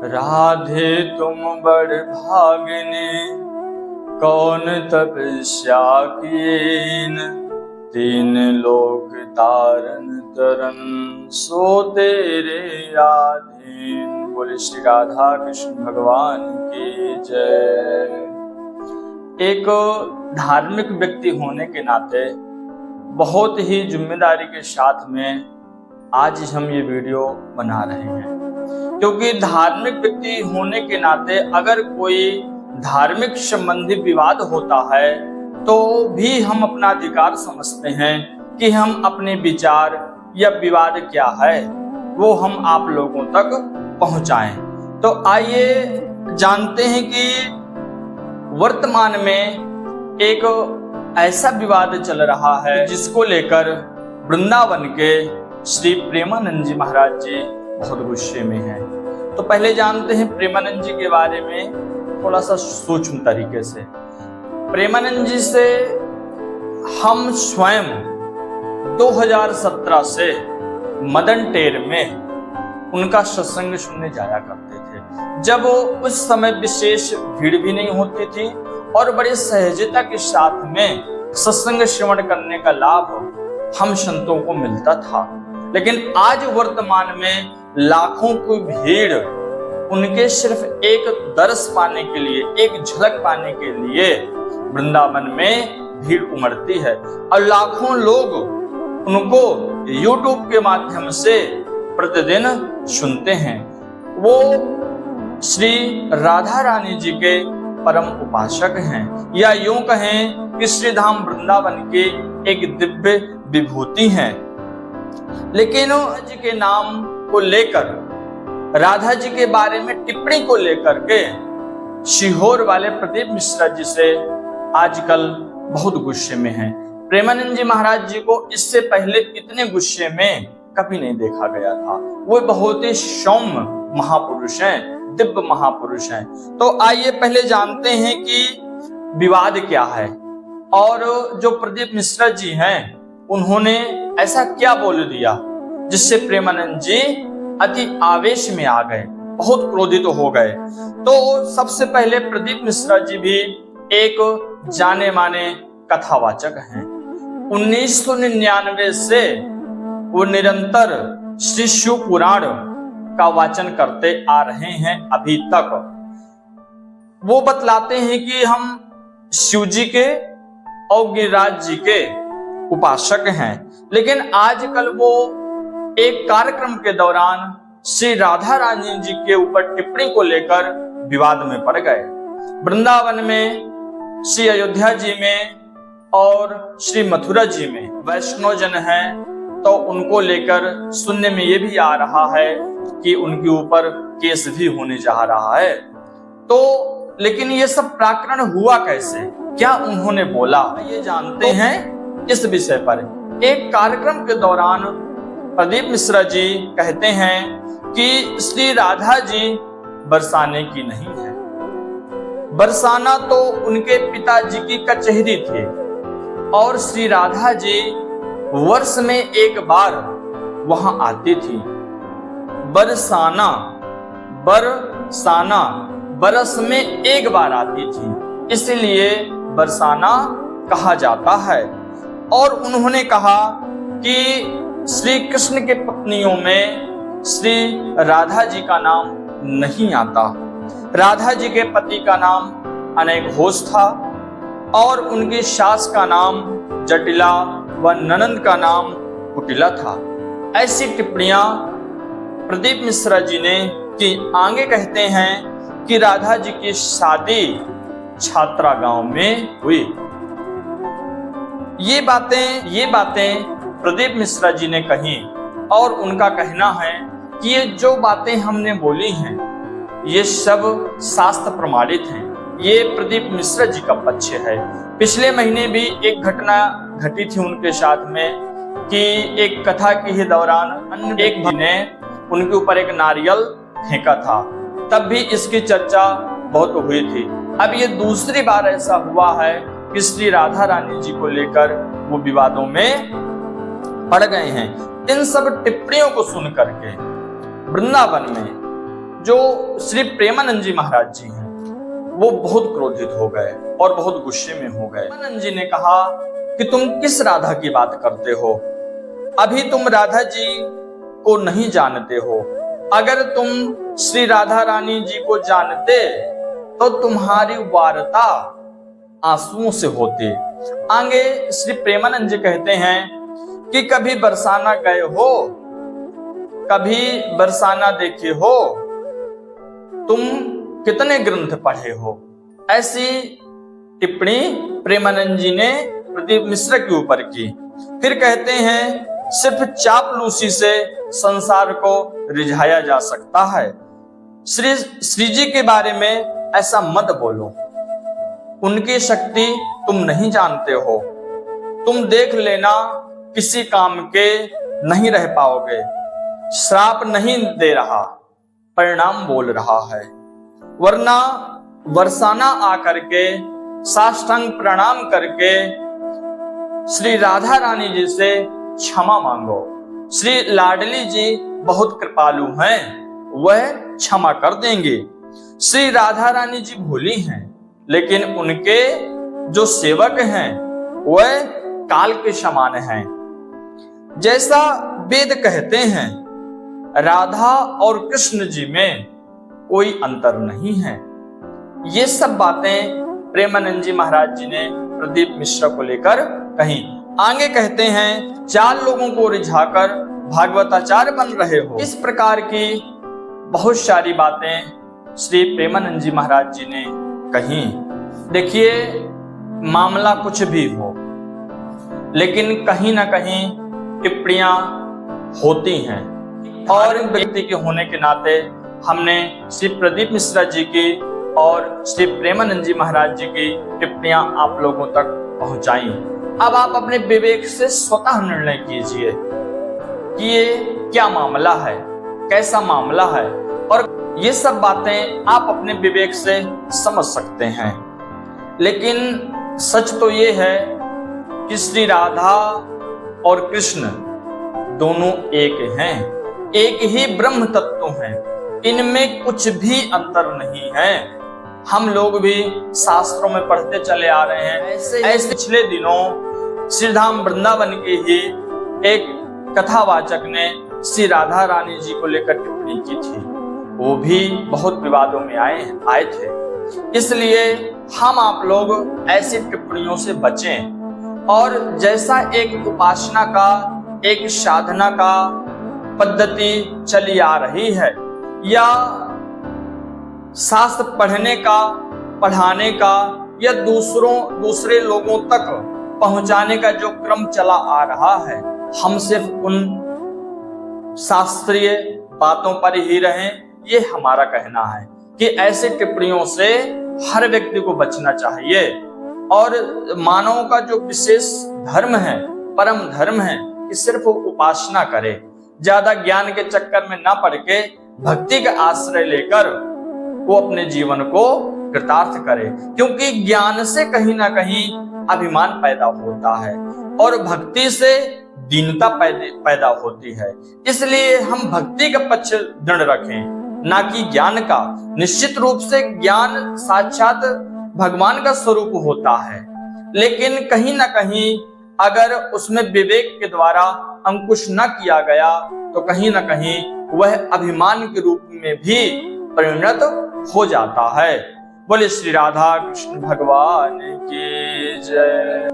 राधे तुम बड़ भागिनी, कौन तपस्या कीन, तीन लोक तारन तरन, सो तेरे आधीन। बोले श्री राधा कृष्ण भगवान की जय। एक धार्मिक व्यक्ति होने के नाते बहुत ही जिम्मेदारी के साथ में आज हम ये वीडियो बना रहे हैं, क्योंकि धार्मिक व्यक्ति होने के नाते अगर कोई धार्मिक संबंधी विवाद होता है तो भी हम अपना अधिकार समझते हैं कि हम अपने विचार या विवाद क्या है वो हम आप लोगों तक पहुंचाएं। तो आइए जानते हैं कि वर्तमान में एक ऐसा विवाद चल रहा है जिसको लेकर वृंदावन के श्री प्रेमानंद जी महाराज जी बहुत गुस्से में हैं। तो पहले जानते हैं प्रेमानंद जी के बारे में थोड़ा सा सूक्ष्म तरीके से। प्रेमानंद जी से हम स्वयं 2017 से मदन टेर में उनका सत्संग सुनने जाया करते थे, जब उस समय विशेष भीड़ भी नहीं होती थी और बड़ी सहजता के साथ में सत्संग श्रवण करने का लाभ हम संतों को मिलता था। लेकिन आज वर्तमान में लाखों की भीड़ उनके सिर्फ एक दर्श पाने के लिए, एक झलक पाने के लिए वृंदावन में भीड़ उमड़ती है और लाखों लोग उनको YouTube के माध्यम से प्रतिदिन सुनते हैं। वो श्री राधा रानी जी के परम उपासक हैं, या यूं कहें कि श्री धाम वृंदावन की एक दिव्य विभूति हैं। लेकिन जी के नाम को लेकर, राधा जी के बारे में टिप्पणी को लेकर के सीहोर वाले प्रदीप मिश्रा जी से आजकल बहुत गुस्से में हैं। प्रेमानंद जी महाराज जी को इससे पहले इतने गुस्से में कभी नहीं देखा गया था। वो बहुत ही सौम्य महापुरुष हैं, दिव्य महापुरुष हैं। तो आइए पहले जानते हैं कि विवाद क्या है और जो प्रदीप मिश्रा जी हैं उन्होंने ऐसा क्या बोल दिया जिससे प्रेमानंद जी अति आवेश में आ गए, बहुत क्रोधित हो गए। तो सबसे पहले प्रदीप मिश्रा जी भी एक जाने माने कथावाचक हैं। 1999 से वो निरंतर श्री शिव पुराण का वाचन करते आ रहे हैं अभी तक। वो बतलाते हैं कि हम शिव जी के और गिरिराज जी के उपासक हैं, लेकिन आजकल वो एक कार्यक्रम के दौरान श्री राधा रानी जी के ऊपर टिप्पणी को लेकर विवाद में पड़ गए। वृंदावन में, श्री अयोध्या जी में और श्री मथुरा जी में वैष्णव जन हैं, तो उनको लेकर सुनने में ये भी आ रहा है कि उनके ऊपर केस भी होने जा रहा है। तो लेकिन ये सब प्रकरण हुआ कैसे, क्या उन्होंने बोला, ये जानते हैं। इस विषय पर एक कार्यक्रम के दौरान प्रदीप मिश्रा जी कहते हैं कि श्री राधा जी बरसाने की नहीं है। बरसाना तो उनके पिताजी की कचहरी थी और श्री राधा जी वर्ष में एक बार वहां आती थी। बरसाना बरस में एक बार आती थी, इसलिए बरसाना कहा जाता है। और उन्होंने कहा कि श्री कृष्ण के पत्नियों में श्री राधा जी का नाम नहीं आता। राधा जी के पति का नाम अनेक घोष था और उनकी सास का नाम जटिला व ननंद का नाम कुटिला था। ऐसी टिप्पणियां प्रदीप मिश्रा जी ने की। आगे कहते हैं कि राधा जी की शादी छात्रा गांव में हुई। ये बातें प्रदीप मिश्रा जी ने कही और उनका कहना है कि ये जो बातें हमने बोली हैं ये सब शास्त्र प्रमाणित हैं। ये प्रदीप मिश्रा जी का पक्ष है। पिछले महीने भी एक घटना घटी थी उनके साथ में कि एक कथा के ही दौरान एक भाई ने उनके ऊपर एक नारियल फेंका था, तब भी इसकी चर्चा बहुत हुई थी। अब ये दूसरी बार ऐसा हुआ है कि श्री राधा रानी जी को लेकर वो विवादों में पड़ गए हैं। इन सब टिप्पणियों को सुन करके वृंदावन में जो श्री प्रेमानंद जी महाराज जी हैं, वो बहुत क्रोधित हो गए और बहुत गुस्से में हो गए। प्रेमानंद जी ने कहा कि तुम किस राधा की बात करते हो? अभी तुम राधा जी को नहीं जानते हो। अगर तुम श्री राधा रानी जी को जानते तो तुम्हारी वार्ता आंसुओं से होती। आगे श्री प्रेमानंद जी कहते हैं कि कभी बरसाना गए हो, कभी बरसाना देखे हो, तुम कितने ग्रंथ पढ़े हो? ऐसी टिप्पणी प्रेमानंद जी ने प्रदीप मिश्रा के ऊपर की। फिर कहते हैं सिर्फ चापलूसी से संसार को रिझाया जा सकता है। श्री जी के बारे में ऐसा मत बोलो, उनकी शक्ति तुम नहीं जानते हो। तुम देख लेना किसी काम के नहीं रह पाओगे। श्राप नहीं दे रहा, परिणाम बोल रहा है। वरना बरसाना आकर के साष्टांग प्रणाम करके श्री राधा रानी जी से क्षमा मांगो। श्री लाडली जी बहुत कृपालु हैं, वह क्षमा कर देंगे। श्री राधा रानी जी भोली हैं, लेकिन उनके जो सेवक हैं वह काल के समान हैं। जैसा वेद कहते हैं, राधा और कृष्ण जी में कोई अंतर नहीं है। ये सब बातें प्रेमानंद जी महाराज जी ने प्रदीप मिश्रा को लेकर कही। आगे कहते हैं 4 लोगों को रिझाकर भागवताचार्य बन रहे हो। इस प्रकार की बहुत सारी बातें श्री प्रेमानंद जी महाराज जी ने कही। देखिए, मामला कुछ भी हो, लेकिन कहीं ना कहीं टिप्पणियां होती हैं, और व्यक्ति के होने के नाते हमने श्री प्रदीप मिश्रा जी की और श्री प्रेमानंद जी महाराज जी की टिप्पणियां आप लोगों तक पहुंचाई। अब आप अपने विवेक से स्वतः निर्णय कीजिए कि ये क्या मामला है, कैसा मामला है, और ये सब बातें आप अपने विवेक से समझ सकते हैं। लेकिन सच तो ये है कि श्री राधा और कृष्ण दोनों एक हैं, एक ही ब्रह्म तत्व हैं, इनमें कुछ भी अंतर नहीं है। हम लोग भी शास्त्रों में पढ़ते चले आ रहे हैं। ऐसे पिछले दिनों श्रीधाम वृंदावन के ही एक कथावाचक ने श्री राधा रानी जी को लेकर टिप्पणी की थी। वो भी बहुत विवादों में आए थे। इसलिए हम आप लोग ऐसी टिप्पणियों से बचें, और जैसा एक उपासना का, एक साधना का पद्धति चली आ रही है, या शास्त्र पढ़ने का, पढ़ाने का, या दूसरे लोगों तक पहुंचाने का जो क्रम चला आ रहा है, हम सिर्फ उन शास्त्रीय बातों पर ही रहें, ये हमारा कहना है कि ऐसे टिप्पणियों से हर व्यक्ति को बचना चाहिए। और मानव का जो विशेष धर्म है, परम धर्म है, कि सिर्फ उपासना करे, ज्यादा ज्ञान के चक्कर में ना पड़ के भक्ति का आश्रय लेकर वो अपने जीवन को कृतार्थ करे। क्योंकि ज्ञान से कहीं ना कहीं अभिमान पैदा होता है, और भक्ति से दीनता पैदा होती है। इसलिए हम भक्ति का पक्ष दृढ़ रखें, ना कि ज्ञान का। निश्चित रूप से ज्ञान साक्षात भगवान का स्वरूप होता है, लेकिन कहीं ना कहीं अगर उसमें विवेक के द्वारा अंकुश न किया गया तो कहीं ना कहीं वह अभिमान के रूप में भी परिणत हो जाता है। बोले श्री राधा कृष्ण भगवान की जय।